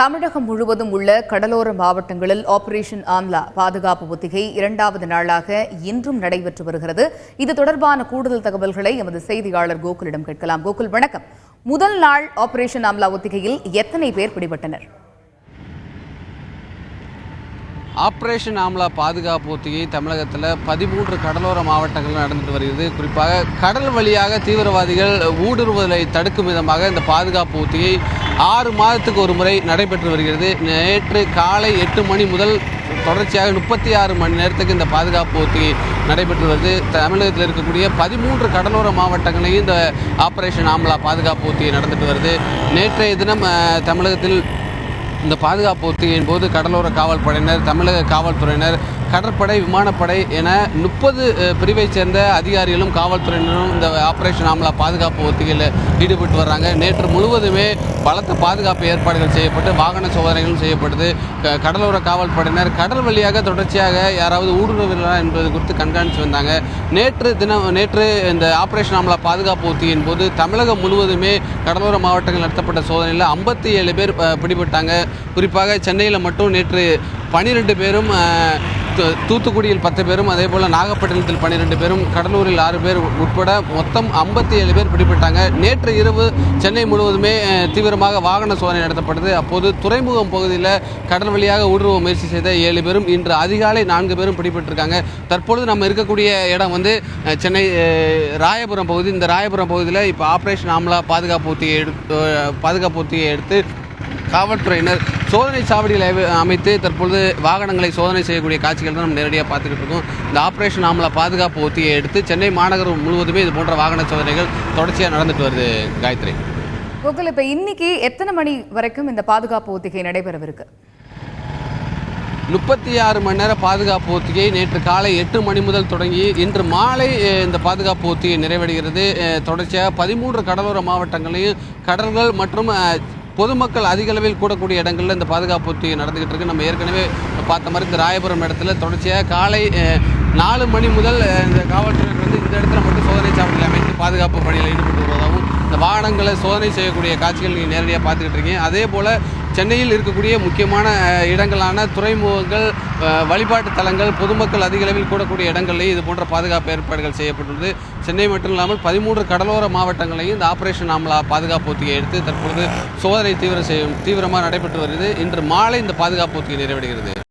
தமிழகம் முழுவதும் உள்ள கடலோர மாவட்டங்களில் ஆபரேஷன் ஆம்லா பாதுகாப்பு ஒத்திகை இரண்டாவது நாளாக இன்றும் நடைபெற்று வருகிறது. இது தொடர்பான கூடுதல் தகவல்களை எமது செய்தியாளர் கோகுலிடம் கேட்கலாம். கோகுல், வணக்கம். முதல் நாள் ஆபரேஷன் ஆம்லா ஒத்திகையில் எத்தனை பேர் பிடிபட்டனர்? ஆப்ரேஷன் ஆம்லா பாதுகாப்பு ஒத்திகை தமிழகத்தில் 13 கடலோர மாவட்டங்களில் நடந்துட்டு வருகிறது. குறிப்பாக கடல் வழியாக தீவிரவாதிகள் ஊடுருவதை தடுக்கும் விதமாக இந்த பாதுகாப்பு ஒத்திகை 6 மாதத்துக்கு ஒரு முறை நடைபெற்று வருகிறது. நேற்று காலை 8 மணி முதல் தொடர்ச்சியாக 36 மணி நேரத்துக்கு இந்த பாதுகாப்பு ஒத்திகை நடைபெற்று வருது. தமிழகத்தில் இருக்கக்கூடிய 13 கடலோர மாவட்டங்களையும் இந்த ஆப்ரேஷன் ஆம்லா பாதுகாப்பு ஒத்திகை நடந்துட்டு வருது. நேற்றைய தினம் தமிழகத்தில் இந்த பாதுகாப்பு ஒத்திகையின் போது கடலோர காவல்படையினர், தமிழக காவல்துறையினர், கடற்படை, விமானப்படை என 30 பிரிவைச் சேர்ந்த அதிகாரிகளும் காவல்துறையினரும் இந்த ஆப்ரேஷன் ஆம்லா பாதுகாப்பு ஒத்திகையில் ஈடுபட்டு வர்றாங்க. நேற்று முழுவதுமே பலத்த பாதுகாப்பு ஏற்பாடுகள் செய்யப்பட்டு வாகன சோதனைகளும் செய்யப்பட்டது. கடலோர காவல்படையினர் கடல் வழியாக தொடர்ச்சியாக யாராவது ஊடுருவலாம் என்பது குறித்து கண்காணித்து வந்தாங்க. நேற்று இந்த ஆப்ரேஷன் ஆம்லா பாதுகாப்பு ஒத்திகையின் போது தமிழகம் முழுவதுமே கடலோர மாவட்டங்கள் நடத்தப்பட்ட சோதனையில் 57 பேர் பிடிபட்டாங்க. குறிப்பாக சென்னையில் மட்டும் நேற்று 12 பேரும், தூத்துக்குடியில் 10 பேரும், அதேபோல் நாகப்பட்டினத்தில் 12 பேரும், கடலூரில் 6 பேர் உட்பட மொத்தம் 57 பேர் பிடிபட்டாங்க. நேற்று இரவு சென்னை முழுவதுமே தீவிரமாக வாகன சோதனை நடத்தப்பட்டது. அப்போது துறைமுகம் பகுதியில் கடல் வழியாக ஊடுருவ முயற்சி செய்த 7 பேரும், இன்று அதிகாலை 4 பேரும் பிடிபட்டிருக்காங்க. தற்பொழுது நம்ம இருக்கக்கூடிய இடம் சென்னை ராயபுரம் பகுதி. இந்த ராயபுரம் பகுதியில் இப்போ ஆப்ரேஷன் ஆம்லா பாதுகாப்பு ஒத்திகையை எடுத்து காவல்துறையினர் சோதனை சாவடிகளை அமைத்து தற்பொழுது வாகனங்களை சோதனை செய்யக்கூடிய காட்சிகள் தான் நம்ம நேரடியாக பார்த்துக்கிட்டு இருக்கோம். இந்த ஆப்ரேஷன் ஆம்லா பாதுகாப்பு ஒத்திகையை எடுத்து சென்னை மாநகரம் முழுவதுமே இது போன்ற வாகன சோதனைகள் தொடர்ச்சியாக நடந்துட்டு வருது. காயத்ரி, கோகுல், இப்போ இன்னைக்கு எத்தனை மணி வரைக்கும் இந்த பாதுகாப்பு ஒத்திகை நடைபெறவிருக்கு? 36 மணி நேர பாதுகாப்பு ஒத்திகை நேற்று காலை 8 மணி முதல் தொடங்கி இன்று மாலை இந்த பாதுகாப்பு ஒத்திகை நிறைவடைகிறது. தொடர்ச்சியாக 13 கடலோர மாவட்டங்களையும் கடல்கள் மற்றும் பொதுமக்கள் அதிக அளவில் கூடக்கூடிய இடங்களில் இந்த பாதுகாப்பு ஒத்திகை நடந்துகிட்டு இருக்கு. நம்ம ஏற்கனவே பார்த்த மாதிரி இந்த ராயபுரம் இடத்துல தொடர்ச்சியாக காலை 4 மணி முதல் இந்த காவல்துறையினர் இந்த இடத்துல மட்டும் சோதனை சாவடிகளை அமைத்து பாதுகாப்பு பணியில் ஈடுபட்டு வருவதாகவும் இந்த வாகனங்களை சோதனை செய்யக்கூடிய காட்சிகள் நீங்கள் நேரடியாக பார்த்துக்கிட்டு இருக்கீங்க. அதே போல் சென்னையில் இருக்கக்கூடிய முக்கியமான இடங்களான துறைமுகங்கள், வழிபாட்டு தலங்கள், பொதுமக்கள் அதிக அளவில் கூடக்கூடிய இடங்களில் இது போன்ற பாதுகாப்பு ஏற்பாடுகள் செய்யப்பட்டுள்ளது. சென்னை மட்டும் இல்லாமல் 13 கடலோர மாவட்டங்களையும் இந்த ஆப்ரேஷன் ஆம்லா பாதுகாப்பு ஒத்திகை எடுத்து தற்பொழுது சோதனை தீவிரமாக நடைபெற்று வருகிறது. இன்று மாலை இந்த பாதுகாப்பு ஒத்திகை நிறைவடைகிறது.